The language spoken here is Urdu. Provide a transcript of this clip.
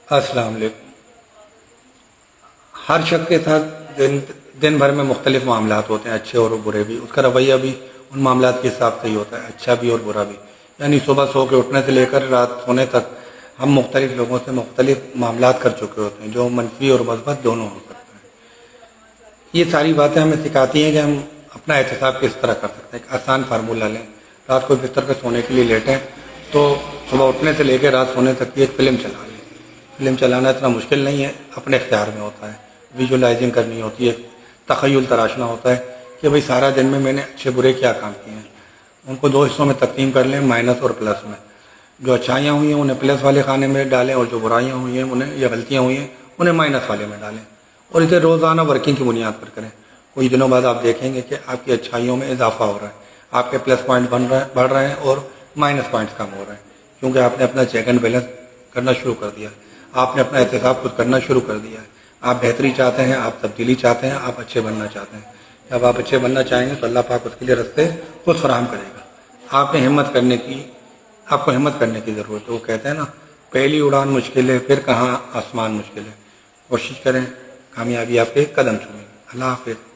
السلام علیکم۔ ہر شخص کے ساتھ دن بھر میں مختلف معاملات ہوتے ہیں، اچھے اور برے بھی۔ اس کا رویہ بھی ان معاملات کے حساب سے ہی ہوتا ہے، اچھا بھی اور برا بھی۔ یعنی صبح سو کے اٹھنے سے لے کر رات سونے تک ہم مختلف لوگوں سے مختلف معاملات کر چکے ہوتے ہیں، جو منفی اور مثبت دونوں ہو سکتے ہیں۔ یہ ساری باتیں ہمیں سکھاتی ہیں کہ ہم اپنا احتساب کس طرح کر سکتے ہیں۔ ایک آسان فارمولہ لیں، رات کو بستر پہ سونے کے لیے لیٹیں تو صبح اٹھنے سے لے کے رات سونے تک کی ایک فلم چلا لیں۔ فلم چلانا اتنا مشکل نہیں ہے، اپنے اختیار میں ہوتا ہے۔ ویژولائزنگ کرنی ہوتی ہے، تخیل تراشنا ہوتا ہے کہ بھئی سارا دن میں نے اچھے برے کیا کام کیے ہیں۔ ان کو دو حصوں میں تقسیم کر لیں، مائنس اور پلس میں۔ جو اچھائیاں ہوئی ہیں انہیں پلس والے خانے میں ڈالیں، اور جو برائیاں ہوئی ہیں انہیں یا غلطیاں ہوئی ہیں انہیں مائنس والے میں ڈالیں، اور اسے روزانہ ورکنگ کی بنیاد پر کریں۔ کچھ دنوں بعد آپ دیکھیں گے کہ آپ کی اچھائیوں میں اضافہ ہو رہا ہے، آپ کے پلس پوائنٹ بڑھ رہے ہیں اور مائنس پوائنٹس کم ہو رہے ہیں، کیونکہ آپ نے اپنا چیک اینڈ بیلنس کرنا شروع کر دیا، آپ نے اپنا احتساب خود کرنا شروع کر دیا ہے۔ آپ بہتری چاہتے ہیں، آپ تبدیلی چاہتے ہیں، آپ اچھے بننا چاہتے ہیں۔ جب آپ اچھے بننا چاہیں گے تو اللہ پاک اس کے لیے راستے خود فراہم کرے گا۔ آپ کو ہمت کرنے کی ضرورت ہے۔ وہ کہتے ہیں نا، پہلی اڑان مشکل ہے، پھر کہاں آسمان مشکل ہے۔ کوشش کریں، کامیابی آپ کے قدم چومے گی۔ اللہ حافظ۔